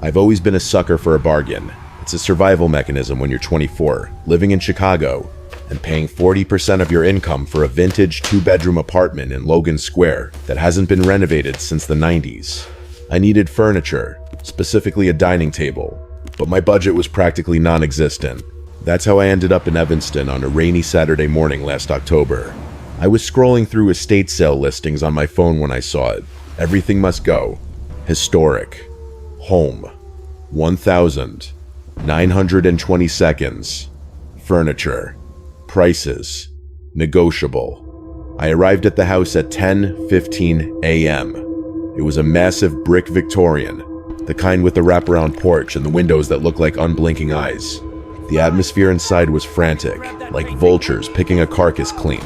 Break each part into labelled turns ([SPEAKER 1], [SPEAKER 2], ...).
[SPEAKER 1] I've always been a sucker for a bargain. It's a survival mechanism when you're 24, living in Chicago, and paying 40% of your income for a vintage 2-bedroom apartment in Logan Square that hasn't been renovated since the 90s. I needed furniture, specifically a dining table, but my budget was practically non-existent. That's how I ended up in Evanston on a rainy Saturday morning last October. I was scrolling through estate sale listings on my phone when I saw it. Everything must go. Historic. Home. 1,920 seconds. Furniture. Prices. Negotiable. I arrived at the house at 10:15 a.m. It was a massive brick Victorian, the kind with the wraparound porch and the windows that look like unblinking eyes. The atmosphere inside was frantic, like vultures picking a carcass clean.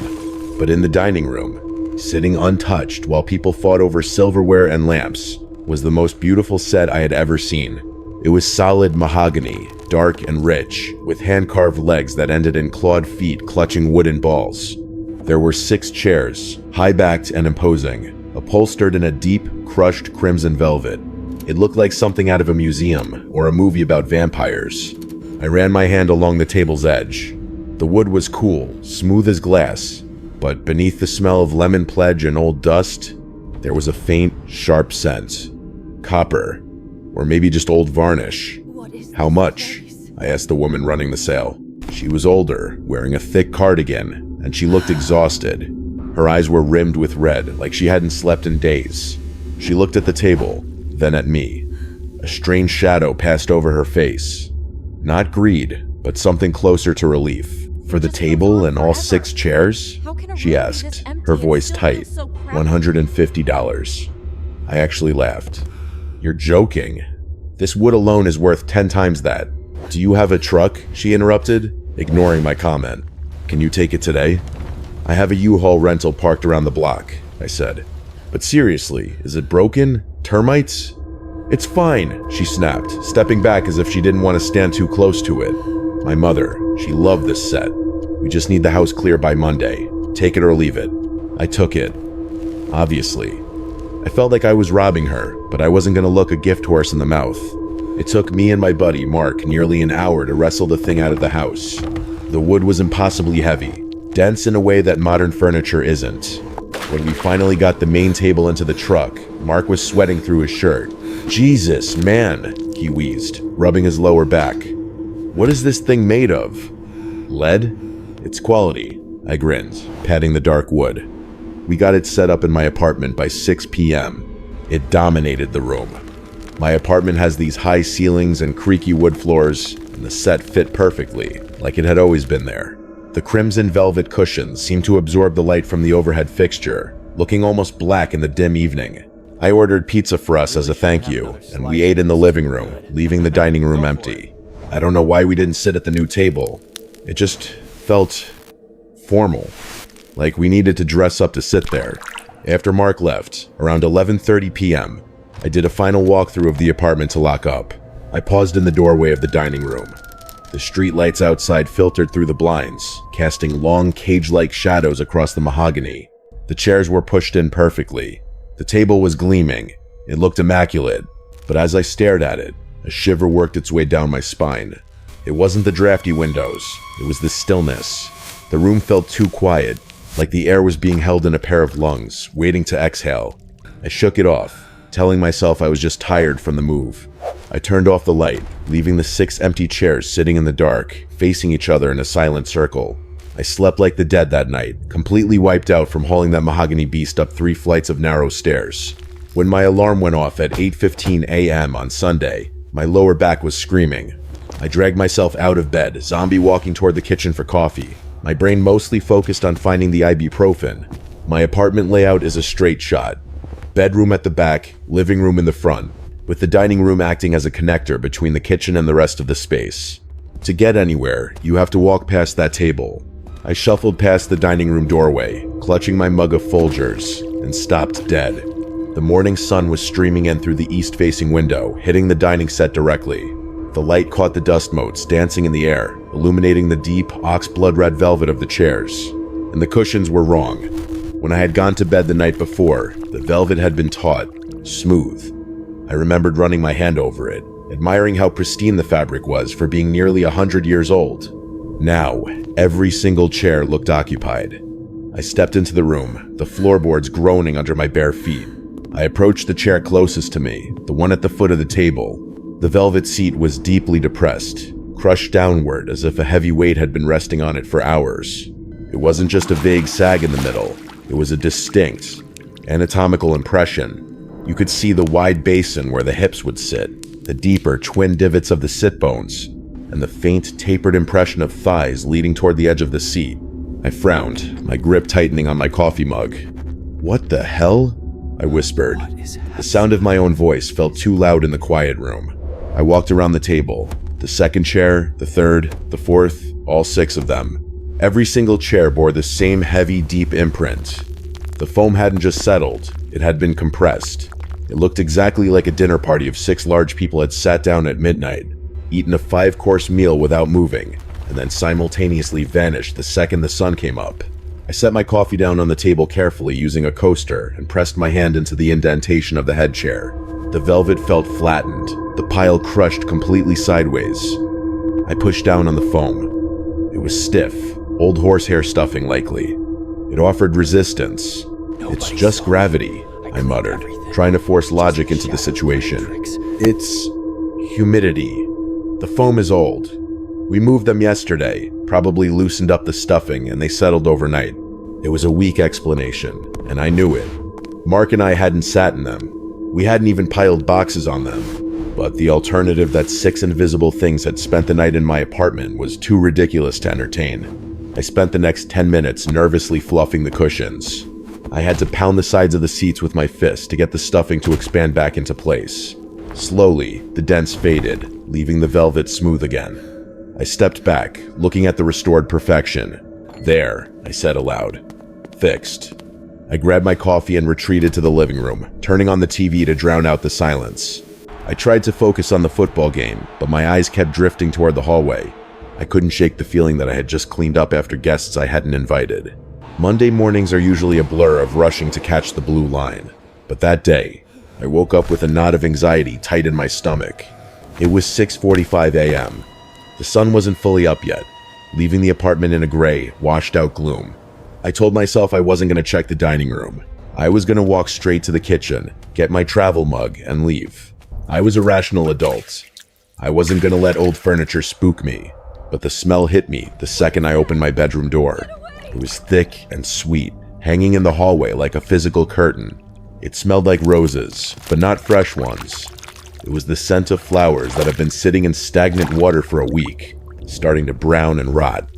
[SPEAKER 1] But in the dining room, sitting untouched while people fought over silverware and lamps, was the most beautiful set I had ever seen. It was solid mahogany, dark and rich, with hand-carved legs that ended in clawed feet clutching wooden balls. There were 6 chairs, high-backed and imposing, upholstered in a deep, crushed crimson velvet. It looked like something out of a museum or a movie about vampires. I ran my hand along the table's edge. The wood was cool, smooth as glass, but beneath the smell of lemon pledge and old dust, there was a faint, sharp scent. Copper, or maybe just old varnish. How much? I asked the woman running the sale. She was older, wearing a thick cardigan, and she looked exhausted. Her eyes were rimmed with red, like she hadn't slept in days. She looked at the table, then at me. A strange shadow passed over her face. Not greed, but something closer to relief. For the table and all 6 chairs? She asked, her voice tight. $150. I actually laughed. You're joking. This wood alone is worth 10 times that. Do you have a truck? She interrupted, ignoring my comment. Can you take it today? I have a U-Haul rental parked around the block, I said. But seriously, is it broken? Termites? It's fine, she snapped, stepping back as if she didn't want to stand too close to it. My mother, she loved this set. We just need the house clear by Monday. Take it or leave it. I took it. Obviously. I felt like I was robbing her, but I wasn't going to look a gift horse in the mouth. It took me and my buddy, Mark, nearly an hour to wrestle the thing out of the house. The wood was impossibly heavy, dense in a way that modern furniture isn't. When we finally got the main table into the truck, Mark was sweating through his shirt. Jesus, man, he wheezed, rubbing his lower back. What is this thing made of? Lead? It's quality, I grinned, patting the dark wood. We got it set up in my apartment by 6 p.m. It dominated the room. My apartment has these high ceilings and creaky wood floors, and the set fit perfectly, like it had always been there. The crimson velvet cushions seemed to absorb the light from the overhead fixture, looking almost black in the dim evening. I ordered pizza for us as a thank you, and we ate in the living room, leaving the dining room empty. I don't know why we didn't sit at the new table. It just felt formal, like we needed to dress up to sit there. After Mark left, around 11:30 p.m., I did a final walkthrough of the apartment to lock up. I paused in the doorway of the dining room. The street lights outside filtered through the blinds, casting long cage-like shadows across the mahogany. The chairs were pushed in perfectly. The table was gleaming. It looked immaculate, but as I stared at it, a shiver worked its way down my spine. It wasn't the drafty windows, it was the stillness. The room felt too quiet, like the air was being held in a pair of lungs, waiting to exhale. I shook it off, telling myself I was just tired from the move. I turned off the light, leaving the 6 empty chairs sitting in the dark, facing each other in a silent circle. I slept like the dead that night, completely wiped out from hauling that mahogany beast up 3 flights of narrow stairs. When my alarm went off at 8:15 a.m. on Sunday, my lower back was screaming. I dragged myself out of bed, zombie walking toward the kitchen for coffee. My brain mostly focused on finding the ibuprofen. My apartment layout is a straight shot. Bedroom at the back, living room in the front, with the dining room acting as a connector between the kitchen and the rest of the space. To get anywhere, you have to walk past that table. I shuffled past the dining room doorway, clutching my mug of Folgers, and stopped dead. The morning sun was streaming in through the east-facing window, hitting the dining set directly. The light caught the dust motes dancing in the air, illuminating the deep, ox-blood red velvet of the chairs. And the cushions were wrong. When I had gone to bed the night before, the velvet had been taut, smooth. I remembered running my hand over it, admiring how pristine the fabric was for being nearly 100 years old. Now, every single chair looked occupied. I stepped into the room, the floorboards groaning under my bare feet. I approached the chair closest to me, the one at the foot of the table. The velvet seat was deeply depressed, crushed downward as if a heavy weight had been resting on it for hours. It wasn't just a vague sag in the middle, it was a distinct, anatomical impression. You could see the wide basin where the hips would sit, the deeper twin divots of the sit bones, and the faint tapered impression of thighs leading toward the edge of the seat. I frowned, my grip tightening on my coffee mug. "What the hell?" I whispered. The sound of my own voice felt too loud in the quiet room. I walked around the table, the second chair, the third, the fourth, all 6 of them. Every single chair bore the same heavy, deep imprint. The foam hadn't just settled, it had been compressed. It looked exactly like a dinner party of 6 large people had sat down at midnight, eaten a 5-course meal without moving, and then simultaneously vanished the second the sun came up. I set my coffee down on the table carefully using a coaster and pressed my hand into the indentation of the head chair. The velvet felt flattened, the pile crushed completely sideways. I pushed down on the foam. It was stiff, old horsehair stuffing likely. It offered resistance. "It's just gravity," I muttered, trying to force logic into the situation. "It's humidity. The foam is old. We moved them yesterday, probably loosened up the stuffing, and they settled overnight." It was a weak explanation, and I knew it. Mark and I hadn't sat in them. We hadn't even piled boxes on them. But the alternative that 6 invisible things had spent the night in my apartment was too ridiculous to entertain. I spent the next 10 minutes nervously fluffing the cushions. I had to pound the sides of the seats with my fist to get the stuffing to expand back into place. Slowly, the dents faded, leaving the velvet smooth again. I stepped back, looking at the restored perfection. "There," I said aloud. "Fixed." I grabbed my coffee and retreated to the living room, turning on the TV to drown out the silence. I tried to focus on the football game, but my eyes kept drifting toward the hallway. I couldn't shake the feeling that I had just cleaned up after guests I hadn't invited. Monday mornings are usually a blur of rushing to catch the blue line. But that day, I woke up with a knot of anxiety tight in my stomach. It was 6:45 a.m. The sun wasn't fully up yet, leaving the apartment in a gray, washed-out gloom. I told myself I wasn't going to check the dining room. I was going to walk straight to the kitchen, get my travel mug, and leave. I was a rational adult. I wasn't going to let old furniture spook me. But the smell hit me the second I opened my bedroom door. It was thick and sweet, hanging in the hallway like a physical curtain. It smelled like roses, but not fresh ones. It was the scent of flowers that have been sitting in stagnant water for a week, starting to brown and rot.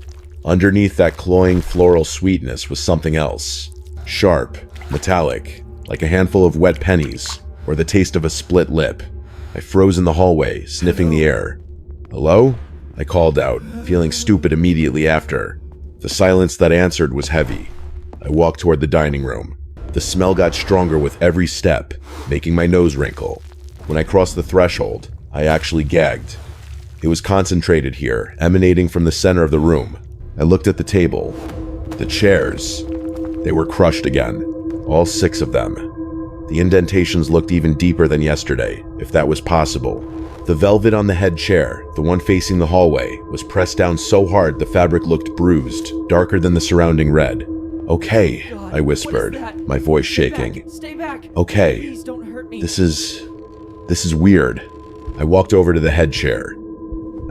[SPEAKER 1] Underneath that cloying floral sweetness was something else. Sharp, metallic, like a handful of wet pennies, or the taste of a split lip. I froze in the hallway, sniffing the air. "Hello?" I called out, feeling stupid immediately after. The silence that answered was heavy. I walked toward the dining room. The smell got stronger with every step, making my nose wrinkle. When I crossed the threshold, I actually gagged. It was concentrated here, emanating from the center of the room. I looked at the table. The chairs. They were crushed again. All 6 of them. The indentations looked even deeper than yesterday, if that was possible. The velvet on the head chair, the one facing the hallway, was pressed down so hard the fabric looked bruised, darker than the surrounding red. "Okay," I whispered, my voice shaking.
[SPEAKER 2] Stay back.
[SPEAKER 1] "Okay.
[SPEAKER 2] Please don't hurt me.
[SPEAKER 1] This is weird." I walked over to the head chair.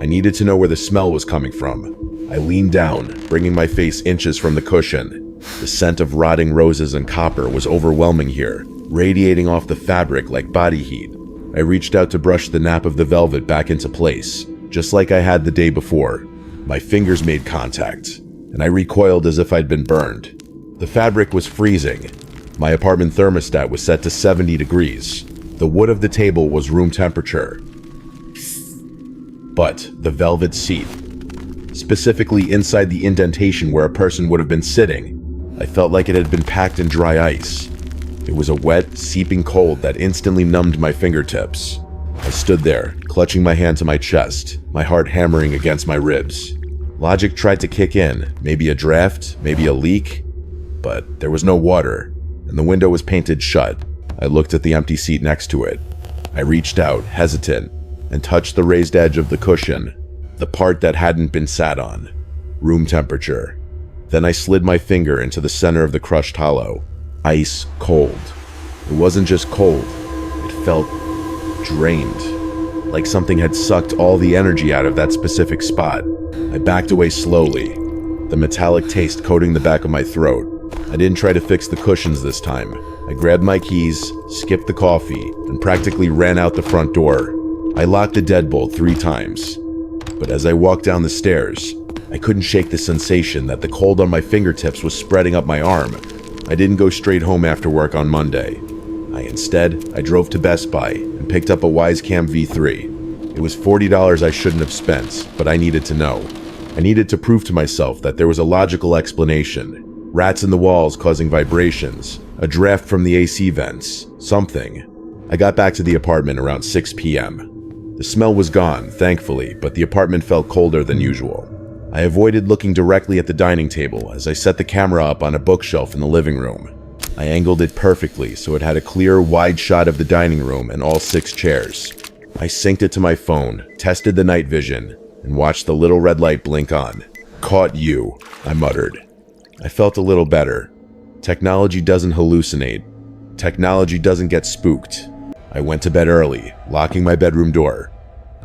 [SPEAKER 1] I needed to know where the smell was coming from. I leaned down, bringing my face inches from the cushion. The scent of rotting roses and copper was overwhelming here, radiating off the fabric like body heat. I reached out to brush the nap of the velvet back into place, just like I had the day before. My fingers made contact, and I recoiled as if I'd been burned. The fabric was freezing. My apartment thermostat was set to 70 degrees. The wood of the table was room temperature. But the velvet seat, specifically inside the indentation where a person would have been sitting, I felt like it had been packed in dry ice. It was a wet, seeping cold that instantly numbed my fingertips. I stood there, clutching my hand to my chest, my heart hammering against my ribs. Logic tried to kick in, maybe a draft, maybe a leak, but there was no water, and the window was painted shut. I looked at the empty seat next to it. I reached out, hesitant. and touched the raised edge of the cushion, the part that hadn't been sat on. Room temperature. Then I slid my finger into the center of the crushed hollow. Ice cold. It wasn't just cold, it felt drained, like something had sucked all the energy out of that specific spot. I backed away slowly, the metallic taste coating the back of my throat. I didn't try to fix the cushions this time. I grabbed my keys, skipped the coffee, and practically ran out the front door. I locked the deadbolt 3 times. But as I walked down the stairs, I couldn't shake the sensation that the cold on my fingertips was spreading up my arm. I didn't go straight home after work on Monday. I drove to Best Buy and picked up a Wisecam V3. It was $40 I shouldn't have spent, but I needed to know. I needed to prove to myself that there was a logical explanation. Rats in the walls causing vibrations, a draft from the AC vents, something. I got back to the apartment around 6 p.m. The smell was gone, thankfully, but the apartment felt colder than usual. I avoided looking directly at the dining table as I set the camera up on a bookshelf in the living room. I angled it perfectly so it had a clear, wide shot of the dining room and all 6 chairs. I synced it to my phone, tested the night vision, and watched the little red light blink on. "Caught you," I muttered. I felt a little better. Technology doesn't hallucinate. Technology doesn't get spooked. I went to bed early, locking my bedroom door.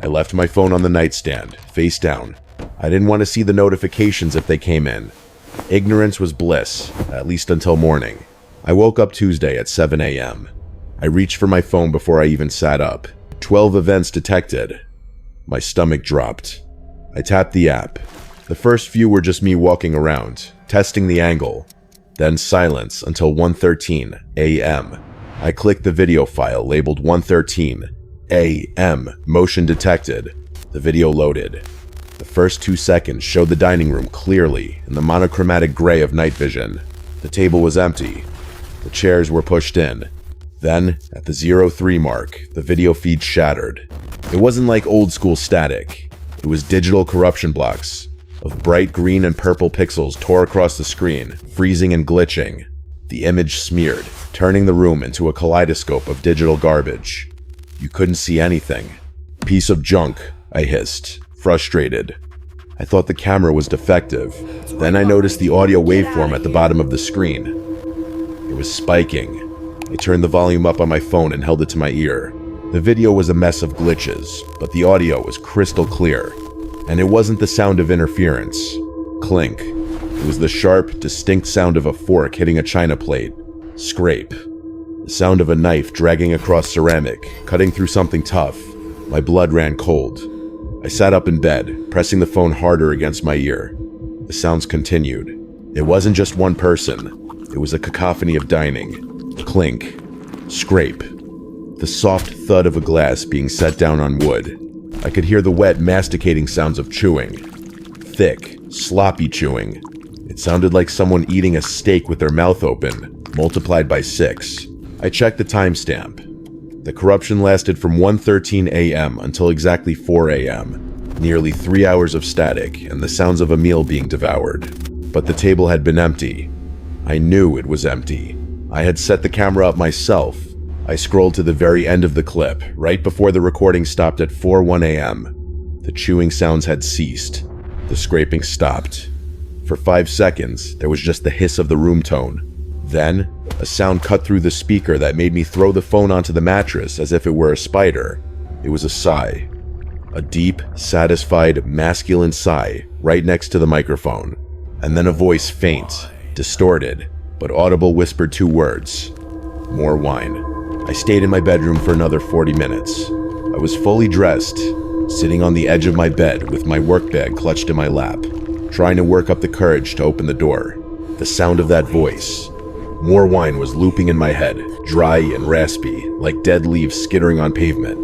[SPEAKER 1] I left my phone on the nightstand, face down. I didn't want to see the notifications if they came in. Ignorance was bliss, at least until morning. I woke up Tuesday at 7 a.m. I reached for my phone before I even sat up. 12 events detected. My stomach dropped. I tapped the app. The first few were just me walking around, testing the angle. Then silence until 1:13 a.m. I clicked the video file labeled 1:13 a.m. Motion detected. The video loaded. The first 2 seconds showed the dining room clearly in the monochromatic gray of night vision. The table was empty. The chairs were pushed in. Then, at the 03 mark, the video feed shattered. It wasn't like old school static. It was digital corruption blocks of bright green and purple pixels tore across the screen, freezing and glitching. The image smeared, turning the room into a kaleidoscope of digital garbage. You couldn't see anything. "Piece of junk," I hissed, frustrated. I thought the camera was defective. Then I noticed the audio waveform at the bottom of the screen. It was spiking. I turned the volume up on my phone and held it to my ear. The video was a mess of glitches, but the audio was crystal clear. And it wasn't the sound of interference. Clink. It was the sharp, distinct sound of a fork hitting a china plate. Scrape. The sound of a knife dragging across ceramic, cutting through something tough. My blood ran cold. I sat up in bed, pressing the phone harder against my ear. The sounds continued. It wasn't just one person. It was a cacophony of dining. Clink. Scrape. The soft thud of a glass being set down on wood. I could hear the wet, masticating sounds of chewing. Thick, sloppy chewing. It sounded like someone eating a steak with their mouth open, multiplied by 6. I checked the timestamp. The corruption lasted from 1:13 a.m. until exactly 4 a.m. Nearly 3 hours of static and the sounds of a meal being devoured. But the table had been empty. I knew it was empty. I had set the camera up myself. I scrolled to the very end of the clip, right before the recording stopped at 4:01 a.m. The chewing sounds had ceased. The scraping stopped. For 5 seconds, there was just the hiss of the room tone. Then, a sound cut through the speaker that made me throw the phone onto the mattress as if it were a spider. It was a sigh. A deep, satisfied, masculine sigh right next to the microphone. And then a voice, faint, distorted, but audible, whispered 2 words. More wine. I stayed in my bedroom for another 40 minutes. I was fully dressed, sitting on the edge of my bed with my work bag clutched in my lap, trying to work up the courage to open the door. The sound of that voice. More wine was looping in my head, dry and raspy, like dead leaves skittering on pavement.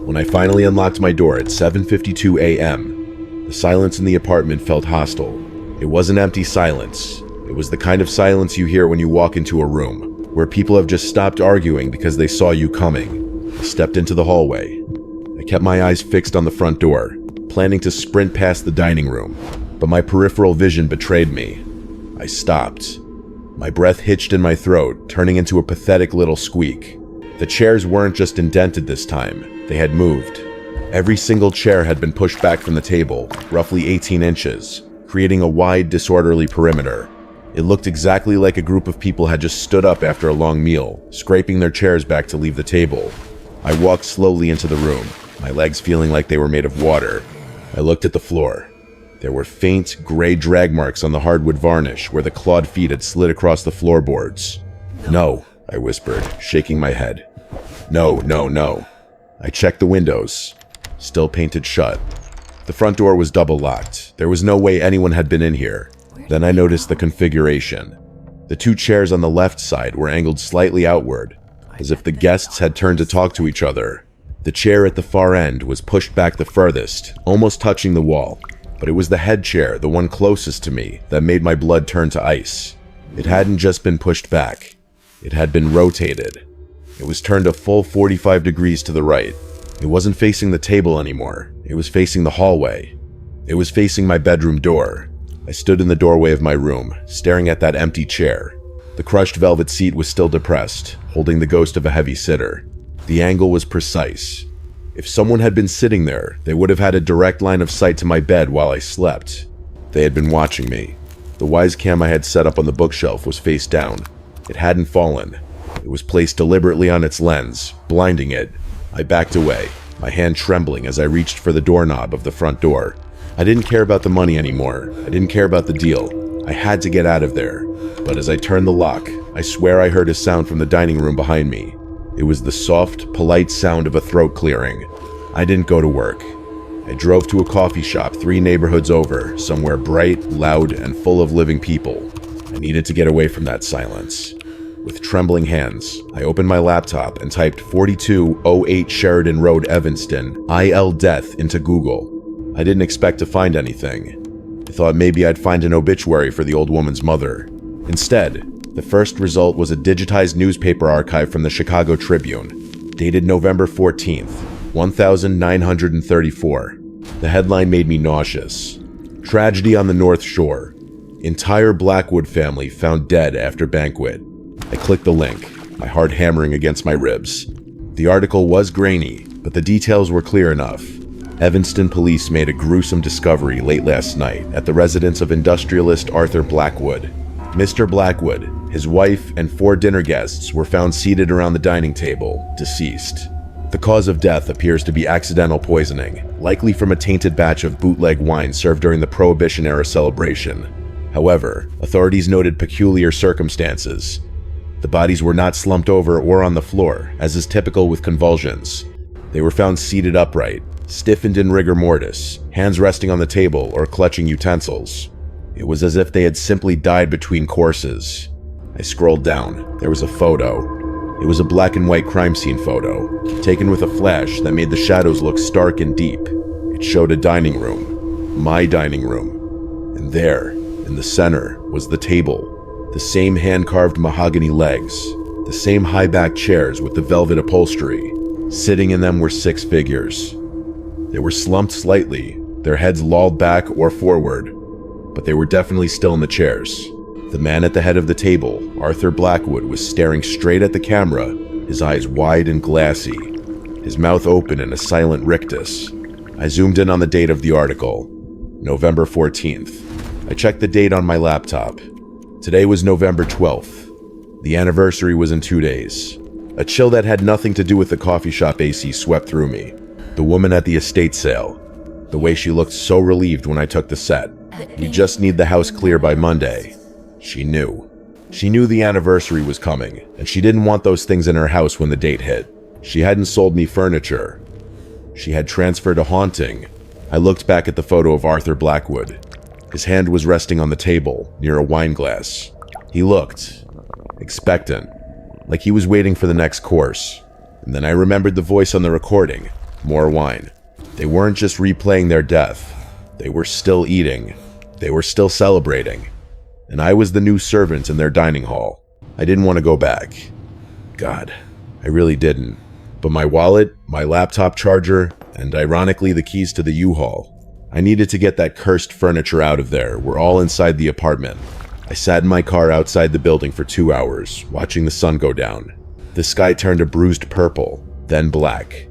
[SPEAKER 1] When I finally unlocked my door at 7:52 a.m., the silence in the apartment felt hostile. It wasn't empty silence. It was the kind of silence you hear when you walk into a room, where people have just stopped arguing because they saw you coming. I stepped into the hallway. I kept my eyes fixed on the front door, planning to sprint past the dining room, but my peripheral vision betrayed me. I stopped. My breath hitched in my throat, turning into a pathetic little squeak. The chairs weren't just indented this time, they had moved. Every single chair had been pushed back from the table, roughly 18 inches, creating a wide, disorderly perimeter. It looked exactly like a group of people had just stood up after a long meal, scraping their chairs back to leave the table. I walked slowly into the room, my legs feeling like they were made of water. I looked at the floor. There were faint, gray drag marks on the hardwood varnish where the clawed feet had slid across the floorboards. "No," I whispered, shaking my head. "No, no, no." I checked the windows. Still painted shut. The front door was double locked. There was no way anyone had been in here. Then I noticed the configuration. The two chairs on the left side were angled slightly outward, as if the guests had turned to talk to each other. The chair at the far end was pushed back the furthest, almost touching the wall. But it was the head chair, the one closest to me, that made my blood turn to ice. It hadn't just been pushed back. It had been rotated. It was turned a full 45 degrees to the right. It wasn't facing the table anymore. It was facing the hallway. It was facing my bedroom door. I stood in the doorway of my room, staring at that empty chair. The crushed velvet seat was still depressed, holding the ghost of a heavy sitter. The angle was precise. If someone had been sitting there, they would have had a direct line of sight to my bed while I slept. They had been watching me. The wise cam I had set up on the bookshelf was face down. It hadn't fallen. It was placed deliberately on its lens, blinding it. I backed away, my hand trembling as I reached for the doorknob of the front door. I didn't care about the money anymore. I didn't care about the deal. I had to get out of there. But as I turned the lock, I swear I heard a sound from the dining room behind me. It was the soft, polite sound of a throat clearing. I didn't go to work. I drove to a coffee shop 3 neighborhoods over, somewhere bright, loud, and full of living people. I needed to get away from that silence. With trembling hands, I opened my laptop and typed 4208 Sheridan Road, Evanston, IL death into Google. I didn't expect to find anything. I thought maybe I'd find an obituary for the old woman's mother. Instead, the first result was a digitized newspaper archive from the Chicago Tribune, dated November 14th, 1934. The headline made me nauseous. Tragedy on the North Shore. Entire Blackwood family found dead after banquet. I clicked the link, my heart hammering against my ribs. The article was grainy, but the details were clear enough. Evanston police made a gruesome discovery late last night at the residence of industrialist Arthur Blackwood. Mr. Blackwood, his wife, and 4 dinner guests were found seated around the dining table, deceased. The cause of death appears to be accidental poisoning, likely from a tainted batch of bootleg wine served during the Prohibition-era celebration. However, authorities noted peculiar circumstances. The bodies were not slumped over or on the floor, as is typical with convulsions. They were found seated upright, stiffened in rigor mortis, hands resting on the table or clutching utensils. It was as if they had simply died between courses. I scrolled down. There was a photo. It was a black and white crime scene photo, taken with a flash that made the shadows look stark and deep. It showed a dining room, my dining room. And there, in the center, was the table. The same hand-carved mahogany legs, the same high-backed chairs with the velvet upholstery. Sitting in them were 6 figures. They were slumped slightly, their heads lolled back or forward, but they were definitely still in the chairs. The man at the head of the table, Arthur Blackwood, was staring straight at the camera, his eyes wide and glassy, his mouth open in a silent rictus. I zoomed in on the date of the article, November 14th. I checked the date on my laptop. Today was November 12th. The anniversary was in 2 days. A chill that had nothing to do with the coffee shop AC swept through me. The woman at the estate sale. The way she looked so relieved when I took the set. We just need the house clear by Monday. She knew. She knew the anniversary was coming, and she didn't want those things in her house when the date hit. She hadn't sold me furniture. She had transferred a haunting. I looked back at the photo of Arthur Blackwood. His hand was resting on the table, near a wine glass. He looked expectant, like he was waiting for the next course. And then I remembered the voice on the recording. More wine. They weren't just replaying their death. They were still eating. They were still celebrating. And I was the new servant in their dining hall. I didn't want to go back. God, I really didn't. But my wallet, my laptop charger, and ironically the keys to the U-Haul. I needed to get that cursed furniture out of there. We're all inside the apartment. I sat in my car outside the building for 2 hours, watching the sun go down. The sky turned a bruised purple, then black.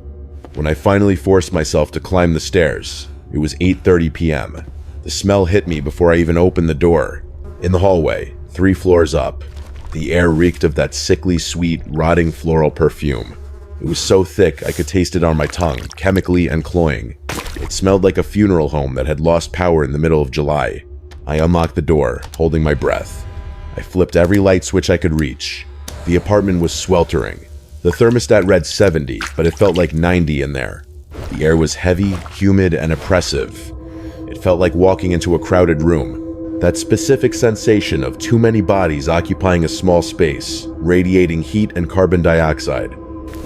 [SPEAKER 1] When I finally forced myself to climb the stairs, it was 8:30 p.m. The smell hit me before I even opened the door. In the hallway, 3 floors up, the air reeked of that sickly sweet, rotting floral perfume. It was so thick I could taste it on my tongue, chemically and cloying. It smelled like a funeral home that had lost power in the middle of July. I unlocked the door, holding my breath. I flipped every light switch I could reach. The apartment was sweltering. The thermostat read 70, but it felt like 90 in there. The air was heavy, humid, and oppressive. It felt like walking into a crowded room. That specific sensation of too many bodies occupying a small space, radiating heat and carbon dioxide.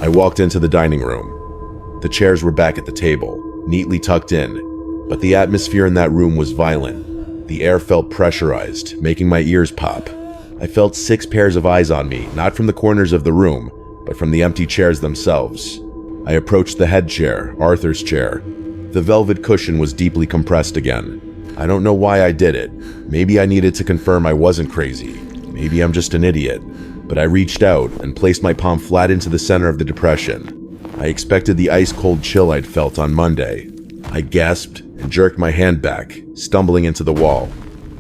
[SPEAKER 1] I walked into the dining room. The chairs were back at the table, neatly tucked in, but the atmosphere in that room was violent. The air felt pressurized, making my ears pop. I felt 6 pairs of eyes on me, not from the corners of the room, but from the empty chairs themselves. I approached the head chair, Arthur's chair. The velvet cushion was deeply compressed again. I don't know why I did it. Maybe I needed to confirm I wasn't crazy. Maybe I'm just an idiot. But I reached out and placed my palm flat into the center of the depression. I expected the ice-cold chill I'd felt on Monday. I gasped and jerked my hand back, stumbling into the wall.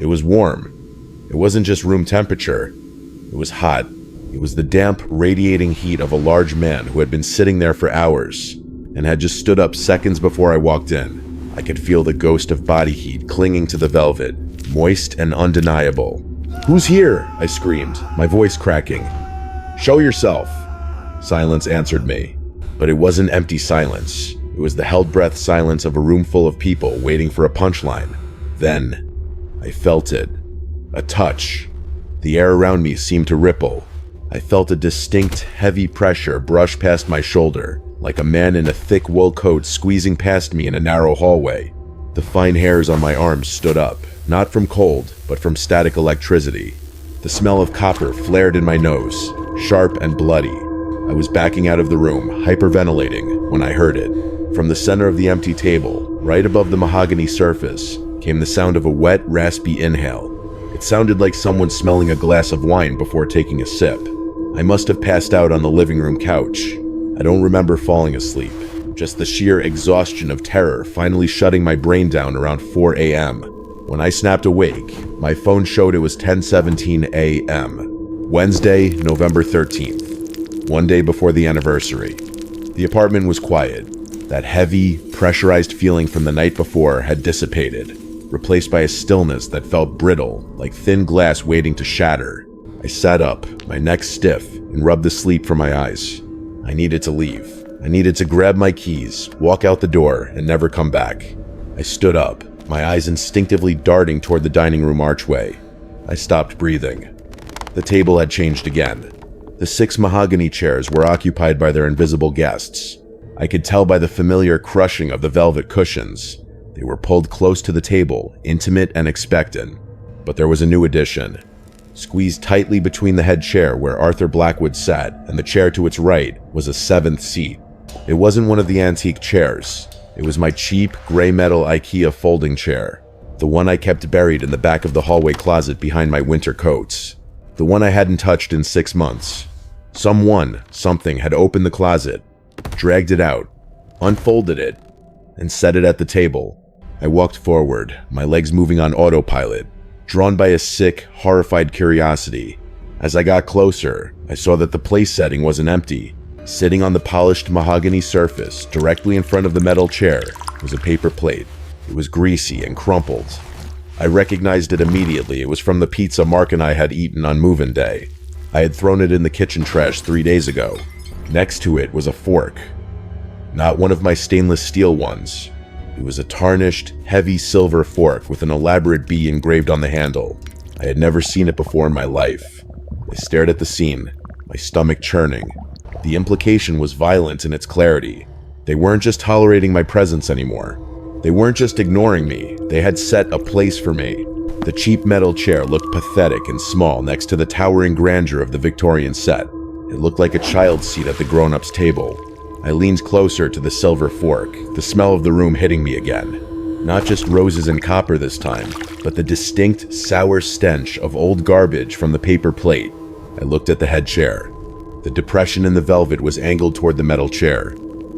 [SPEAKER 1] It was warm. It wasn't just room temperature. It was hot. It was the damp, radiating heat of a large man who had been sitting there for hours and had just stood up seconds before I walked in. I could feel the ghost of body heat clinging to the velvet, moist and undeniable. "Who's here?" I screamed, my voice cracking. "Show yourself." Silence answered me, but it wasn't empty silence. It was the held breath silence of a room full of people waiting for a punchline. Then, I felt it. A touch. The air around me seemed to ripple. I felt a distinct, heavy pressure brush past my shoulder, like a man in a thick wool coat squeezing past me in a narrow hallway. The fine hairs on my arms stood up, not from cold, but from static electricity. The smell of copper flared in my nose, sharp and bloody. I was backing out of the room, hyperventilating, when I heard it. From the center of the empty table, right above the mahogany surface, came the sound of a wet, raspy inhale. It sounded like someone smelling a glass of wine before taking a sip. I must have passed out on the living room couch. I don't remember falling asleep, just the sheer exhaustion of terror finally shutting my brain down around 4 a.m. When I snapped awake, my phone showed it was 10:17 a.m. Wednesday, November 13th, one day before the anniversary. The apartment was quiet. That heavy, pressurized feeling from the night before had dissipated, replaced by a stillness that felt brittle, like thin glass waiting to shatter. I sat up, my neck stiff, and rubbed the sleep from my eyes. I needed to leave. I needed to grab my keys, walk out the door, and never come back. I stood up, my eyes instinctively darting toward the dining room archway. I stopped breathing. The table had changed again. The 6 mahogany chairs were occupied by their invisible guests. I could tell by the familiar crushing of the velvet cushions. They were pulled close to the table, intimate and expectant. But there was a new addition. Squeezed tightly between the head chair where Arthur Blackwood sat and the chair to its right was a 7th seat. It wasn't one of the antique chairs. It was my cheap, gray metal IKEA folding chair. The one I kept buried in the back of the hallway closet behind my winter coats. The one I hadn't touched in 6 months. Something had opened the closet, dragged it out, unfolded it, and set it at the table. I walked forward, my legs moving on autopilot, drawn by a sick, horrified curiosity. As I got closer, I saw that the place setting wasn't empty. Sitting on the polished mahogany surface, directly in front of the metal chair, was a paper plate. It was greasy and crumpled. I recognized it immediately. It was from the pizza Mark and I had eaten on move-in day. I had thrown it in the kitchen trash 3 days ago. Next to it was a fork. Not one of my stainless steel ones. It was a tarnished, heavy silver fork with an elaborate bee engraved on the handle. I had never seen it before in my life. I stared at the scene, my stomach churning. The implication was violent in its clarity. They weren't just tolerating my presence anymore. They weren't just ignoring me. They had set a place for me. The cheap metal chair looked pathetic and small next to the towering grandeur of the Victorian set. It looked like a child's seat at the grown-up's table. I leaned closer to the silver fork, the smell of the room hitting me again. Not just roses and copper this time, but the distinct, sour stench of old garbage from the paper plate. I looked at the head chair. The depression in the velvet was angled toward the metal chair.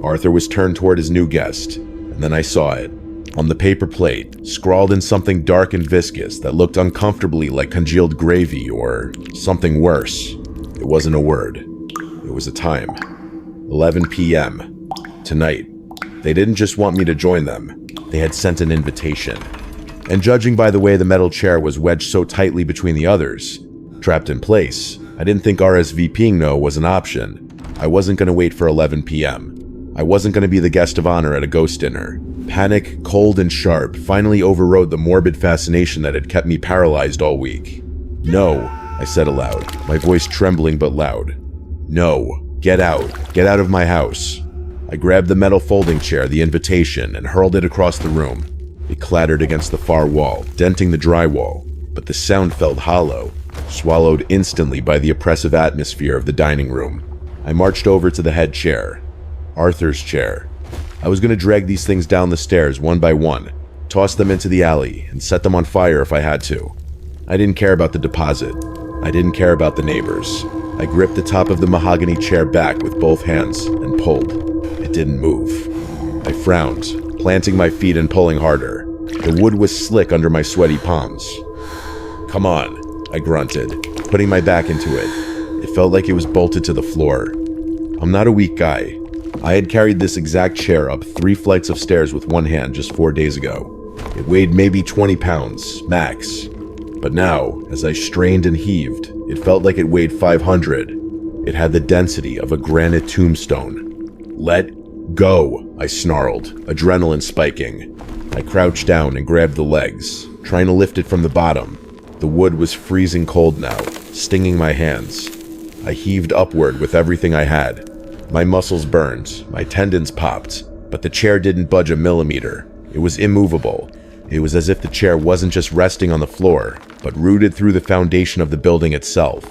[SPEAKER 1] Arthur was turned toward his new guest, and then I saw it. On the paper plate, scrawled in something dark and viscous that looked uncomfortably like congealed gravy or something worse. It wasn't a word. It was a time. 11 p.m. Tonight. They didn't just want me to join them. They had sent an invitation. And judging by the way the metal chair was wedged so tightly between the others, trapped in place, I didn't think RSVPing no was an option. I wasn't going to wait for 11 p.m. I wasn't going to be the guest of honor at a ghost dinner. Panic, cold and sharp, finally overrode the morbid fascination that had kept me paralyzed all week. No, I said aloud, my voice trembling but loud. No, get out of my house. I grabbed the metal folding chair, the invitation, and hurled it across the room. It clattered against the far wall, denting the drywall, but the sound felt hollow, swallowed instantly by the oppressive atmosphere of the dining room. I marched over to the head chair, Arthur's chair. I was going to drag these things down the stairs one by one, toss them into the alley, and set them on fire if I had to. I didn't care about the deposit. I didn't care about the neighbors. I gripped the top of the mahogany chair back with both hands and pulled. It didn't move. I frowned, planting my feet and pulling harder. The wood was slick under my sweaty palms. "Come on," I grunted, putting my back into it. It felt like it was bolted to the floor. I'm not a weak guy. I had carried this exact chair up 3 flights of stairs with one hand just 4 days ago. It weighed maybe 20 pounds, max. But now, as I strained and heaved, it felt like it weighed 500. It had the density of a granite tombstone. "Let go," I snarled, adrenaline spiking. I crouched down and grabbed the legs, trying to lift it from the bottom. The wood was freezing cold now, stinging my hands. I heaved upward with everything I had. My muscles burned, my tendons popped, but the chair didn't budge a millimeter. It was immovable. It was as if the chair wasn't just resting on the floor, but rooted through the foundation of the building itself.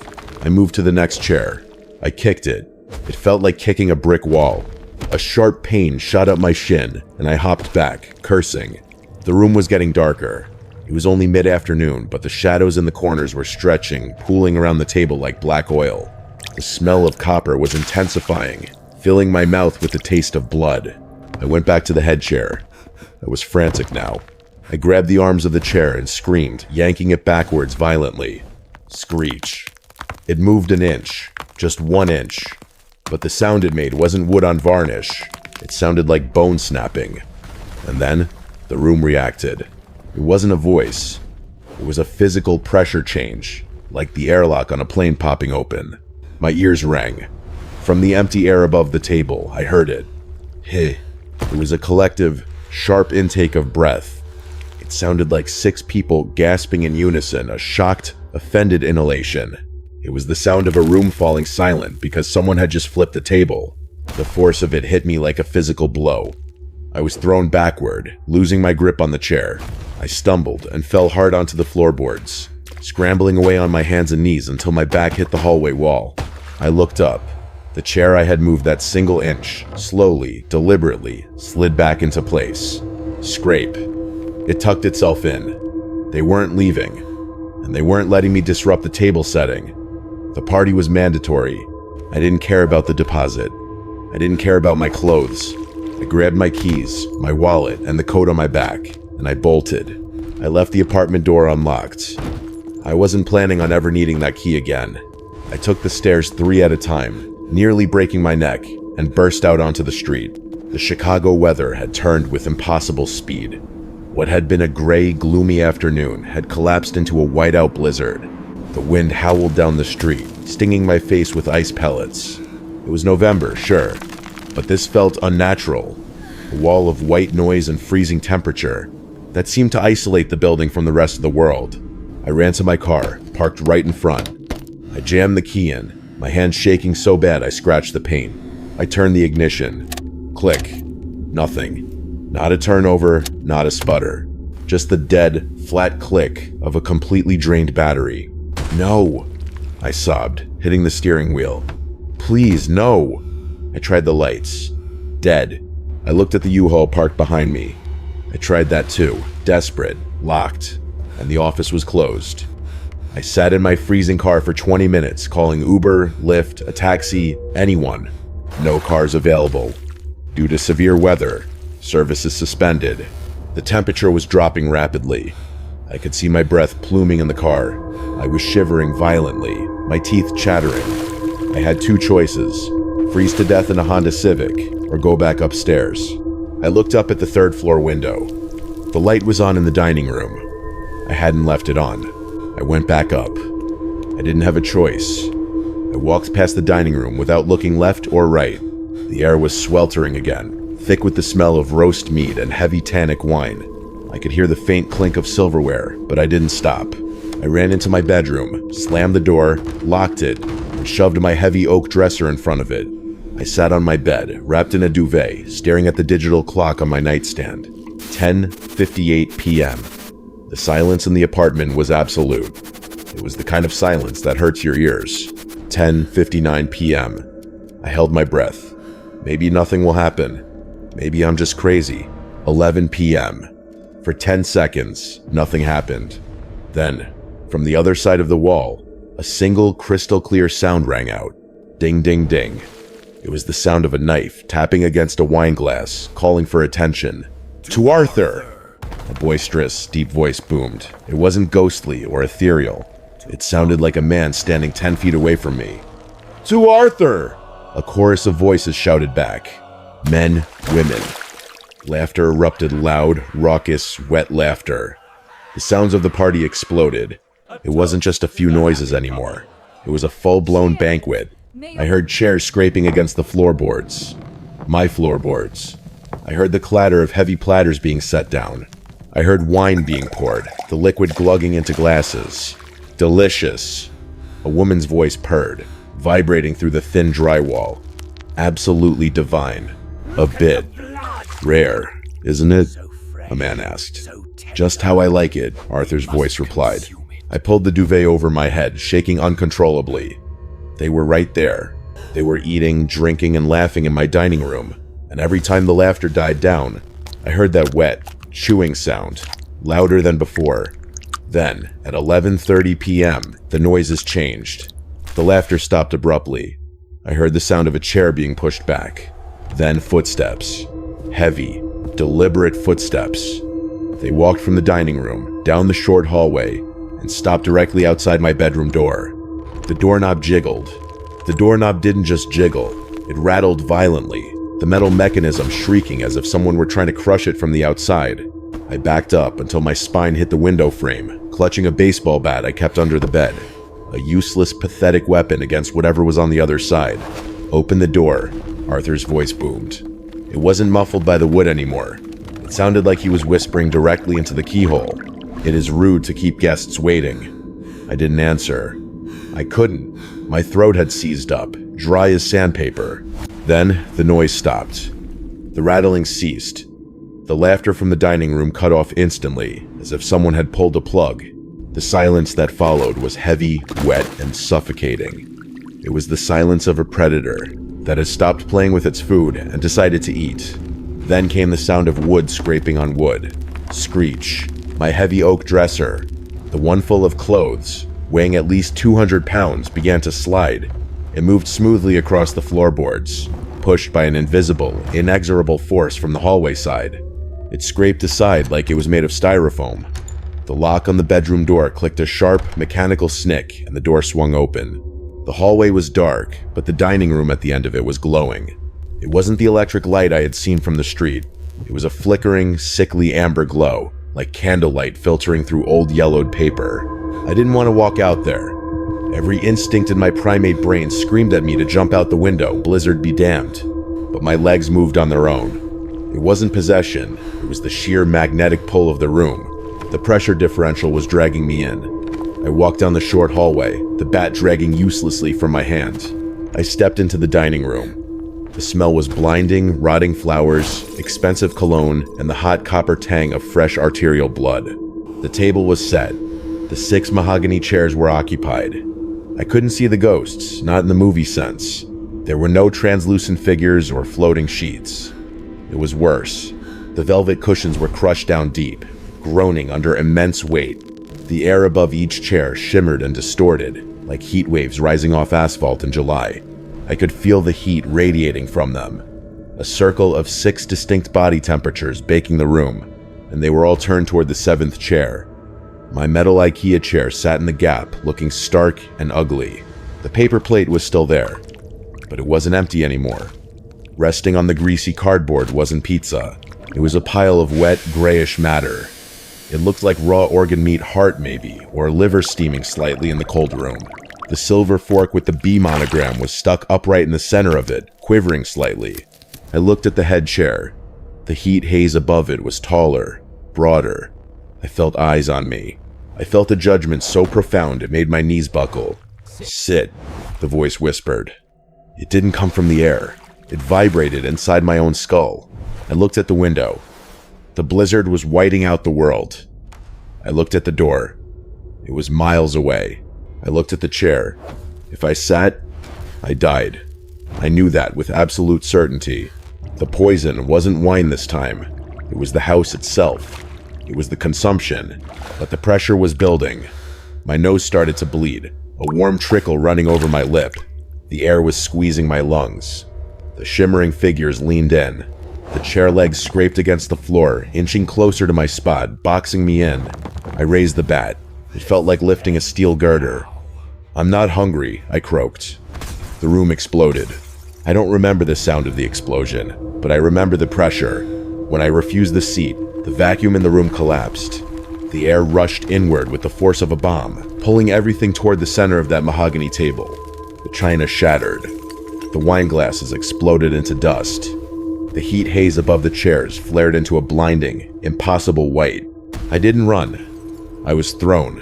[SPEAKER 1] I moved to the next chair. I kicked it. It felt like kicking a brick wall. A sharp pain shot up my shin, and I hopped back, cursing. The room was getting darker. It was only mid-afternoon, but the shadows in the corners were stretching, pooling around the table like black oil. The smell of copper was intensifying, filling my mouth with the taste of blood. I went back to the head chair. I was frantic now. I grabbed the arms of the chair and screamed, yanking it backwards violently. Screech. It moved an inch, just 1 inch. But the sound it made wasn't wood on varnish. It sounded like bone snapping. And then, the room reacted. It wasn't a voice. It was a physical pressure change, like the airlock on a plane popping open. My ears rang. From the empty air above the table, I heard it. It was a collective, sharp intake of breath. It sounded like 6 people gasping in unison, a shocked, offended inhalation. It was the sound of a room falling silent because someone had just flipped the table. The force of it hit me like a physical blow. I was thrown backward, losing my grip on the chair. I stumbled and fell hard onto the floorboards, scrambling away on my hands and knees until my back hit the hallway wall. I looked up. The chair I had moved that single inch, slowly, deliberately, slid back into place. Scrape. It tucked itself in. They weren't leaving, and they weren't letting me disrupt the table setting. The party was mandatory. I didn't care about the deposit. I didn't care about my clothes. I grabbed my keys, my wallet, and the coat on my back, and I bolted. I left the apartment door unlocked. I wasn't planning on ever needing that key again. I took the stairs 3 at a time, nearly breaking my neck, and burst out onto the street. The Chicago weather had turned with impossible speed. What had been a gray, gloomy afternoon had collapsed into a whiteout blizzard. The wind howled down the street, stinging my face with ice pellets. It was November, sure, but this felt unnatural. A wall of white noise and freezing temperature that seemed to isolate the building from the rest of the world. I ran to my car, parked right in front. I jammed the key in, my hand shaking so bad I scratched the paint. I turned the ignition. Click. Nothing. Not a turnover, not a sputter. Just the dead, flat click of a completely drained battery. "No!" I sobbed, hitting the steering wheel. "Please, no!" I tried the lights. Dead. I looked at the U-Haul parked behind me. I tried that too, desperate, locked, and the office was closed. I sat in my freezing car for 20 minutes, calling Uber, Lyft, a taxi, anyone. No cars available. Due to severe weather, service is suspended. The temperature was dropping rapidly. I could see my breath pluming in the car. I was shivering violently, my teeth chattering. I had two choices: freeze to death in a Honda Civic or go back upstairs. I looked up at the third-floor window. The light was on in the dining room. I hadn't left it on. I went back up. I didn't have a choice. I walked past the dining room without looking left or right. The air was sweltering again, thick with the smell of roast meat and heavy tannic wine. I could hear the faint clink of silverware, but I didn't stop. I ran into my bedroom, slammed the door, locked it, and shoved my heavy oak dresser in front of it. I sat on my bed, wrapped in a duvet, staring at the digital clock on my nightstand. 10:58 p.m. The silence in the apartment was absolute. It was the kind of silence that hurts your ears. 10:59 p.m. I held my breath. Maybe nothing will happen. Maybe I'm just crazy. 11 p.m. For 10 seconds, nothing happened. Then, from the other side of the wall, a single crystal clear sound rang out. Ding, ding, ding. It was the sound of a knife tapping against a wine glass, calling for attention. To Arthur! A boisterous, deep voice boomed. It wasn't ghostly or ethereal. It sounded like a man standing 10 feet away from me. To Arthur! A chorus of voices shouted back. Men, women. Laughter erupted, loud, raucous, wet laughter. The sounds of the party exploded. It wasn't just a few noises anymore. It was a full-blown banquet. I heard chairs scraping against the floorboards. My floorboards. I heard the clatter of heavy platters being set down. I heard wine being poured, the liquid glugging into glasses. Delicious. A woman's voice purred, vibrating through the thin drywall. Absolutely divine. A bit rare, isn't it? A man asked. Just how I like it, Arthur's voice replied. I pulled the duvet over my head, shaking uncontrollably. They were right there. They were eating, drinking, and laughing in my dining room, and every time the laughter died down, I heard that wet, chewing sound, louder than before. Then, at 11:30 p.m., the noises changed. The laughter stopped abruptly. I heard the sound of a chair being pushed back. Then footsteps. Heavy, deliberate footsteps. They walked from the dining room, down the short hallway, and stopped directly outside my bedroom door. The doorknob jiggled. The doorknob didn't just jiggle, it rattled violently, the metal mechanism shrieking as if someone were trying to crush it from the outside. I backed up until my spine hit the window frame, clutching a baseball bat I kept under the bed. A useless, pathetic weapon against whatever was on the other side. Open the door, Arthur's voice boomed. It wasn't muffled by the wood anymore. It sounded like he was whispering directly into the keyhole. It is rude to keep guests waiting. I didn't answer. I couldn't. My throat had seized up, dry as sandpaper. Then the noise stopped. The rattling ceased. The laughter from the dining room cut off instantly, as if someone had pulled a plug. The silence that followed was heavy, wet, and suffocating. It was the silence of a predator that had stopped playing with its food and decided to eat. Then came the sound of wood scraping on wood. Screech. My heavy oak dresser, the one full of clothes, weighing at least 200 pounds, began to slide. It moved smoothly across the floorboards, pushed by an invisible, inexorable force from the hallway side. It scraped aside like it was made of styrofoam. The lock on the bedroom door clicked a sharp, mechanical snick, and the door swung open. The hallway was dark, but the dining room at the end of it was glowing. It wasn't the electric light I had seen from the street. It was a flickering, sickly amber glow, like candlelight filtering through old yellowed paper. I didn't want to walk out there. Every instinct in my primate brain screamed at me to jump out the window, blizzard be damned. But my legs moved on their own. It wasn't possession, it was the sheer magnetic pull of the room. The pressure differential was dragging me in. I walked down the short hallway, the bat dragging uselessly from my hand. I stepped into the dining room. The smell was blinding, rotting flowers, expensive cologne, and the hot copper tang of fresh arterial blood. The table was set. The 6 mahogany chairs were occupied. I couldn't see the ghosts, not in the movie sense. There were no translucent figures or floating sheets. It was worse. The velvet cushions were crushed down deep, groaning under immense weight. The air above each chair shimmered and distorted, like heat waves rising off asphalt in July. I could feel the heat radiating from them. A circle of 6 distinct body temperatures baking the room, and they were all turned toward the 7th chair. My metal IKEA chair sat in the gap, looking stark and ugly. The paper plate was still there, but it wasn't empty anymore. Resting on the greasy cardboard wasn't pizza. It was a pile of wet, grayish matter. It looked like raw organ meat heart maybe, or liver steaming slightly in the cold room. The silver fork with the B monogram was stuck upright in the center of it, quivering slightly. I looked at the head chair. The heat haze above it was taller, broader. I felt eyes on me. I felt a judgment so profound it made my knees buckle. "Sit," the voice whispered. It didn't come from the air. It vibrated inside my own skull. I looked at the window. The blizzard was whiting out the world. I looked at the door. It was miles away. I looked at the chair. If I sat, I died. I knew that with absolute certainty. The poison wasn't wine this time. It was the house itself. It was the consumption. But the pressure was building. My nose started to bleed, a warm trickle running over my lip. The air was squeezing my lungs. The shimmering figures leaned in. The chair legs scraped against the floor, inching closer to my spot, boxing me in. I raised the bat. It felt like lifting a steel girder. "I'm not hungry," I croaked. The room exploded. I don't remember the sound of the explosion, but I remember the pressure. When I refused the seat, the vacuum in the room collapsed. The air rushed inward with the force of a bomb, pulling everything toward the center of that mahogany table. The china shattered. The wine glasses exploded into dust. The heat haze above the chairs flared into a blinding, impossible white. I didn't run. I was thrown.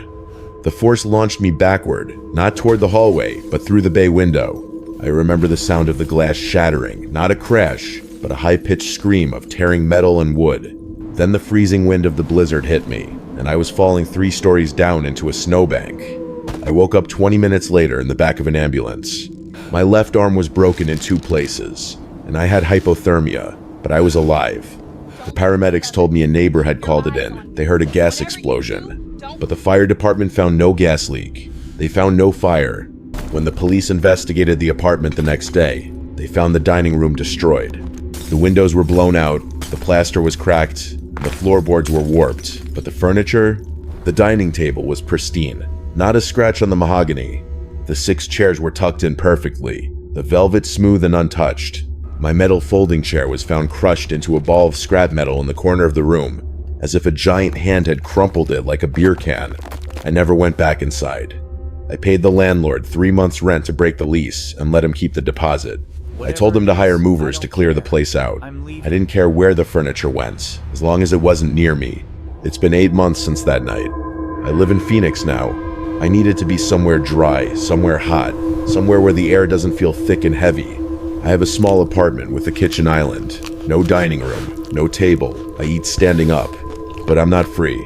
[SPEAKER 1] The force launched me backward, not toward the hallway, but through the bay window. I remember the sound of the glass shattering, not a crash, but a high-pitched scream of tearing metal and wood. Then the freezing wind of the blizzard hit me, and I was falling 3 stories down into a snowbank. I woke up 20 minutes later in the back of an ambulance. My left arm was broken in 2 places, and I had hypothermia, but I was alive. The paramedics told me a neighbor had called it in. They heard a gas explosion. But the fire department found no gas leak. They found no fire. When the police investigated the apartment the next day, they found the dining room destroyed. The windows were blown out, the plaster was cracked, the floorboards were warped, but the furniture? The dining table was pristine. Not a scratch on the mahogany. The 6 chairs were tucked in perfectly, the velvet smooth and untouched. My metal folding chair was found crushed into a ball of scrap metal in the corner of the room, as if a giant hand had crumpled it like a beer can. I never went back inside. I paid the landlord 3 months' rent to break the lease and let him keep the deposit. I told him to hire movers to clear the place out. I didn't care where the furniture went, as long as it wasn't near me. It's been 8 months since that night. I live in Phoenix now. I needed to be somewhere dry, somewhere hot, somewhere where the air doesn't feel thick and heavy. I have a small apartment with a kitchen island. No dining room, no table. I eat standing up, but I'm not free.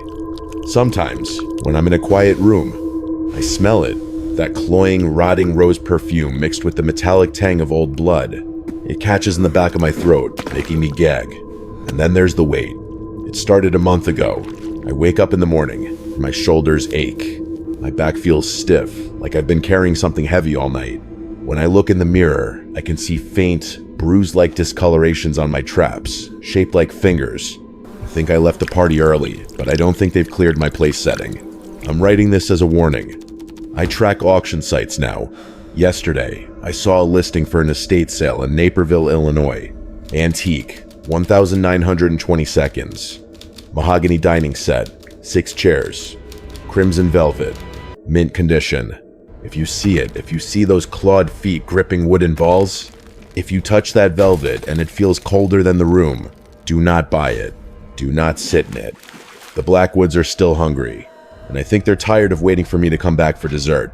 [SPEAKER 1] Sometimes, when I'm in a quiet room, I smell it. That cloying, rotting rose perfume mixed with the metallic tang of old blood. It catches in the back of my throat, making me gag. And then there's the weight. It started a month ago. I wake up in the morning, and my shoulders ache. My back feels stiff, like I've been carrying something heavy all night. When I look in the mirror, I can see faint, bruise-like discolorations on my traps, shaped like fingers. I think I left the party early, but I don't think they've cleared my place setting. I'm writing this as a warning. I track auction sites now. Yesterday, I saw a listing for an estate sale in Naperville, Illinois. Antique, 1,920 seconds. Mahogany dining set, 6 chairs. Crimson velvet, mint condition. If you see it, if you see those clawed feet gripping wooden balls, if you touch that velvet and it feels colder than the room, do not buy it. Do not sit in it. The Blackwoods are still hungry, and I think they're tired of waiting for me to come back for dessert.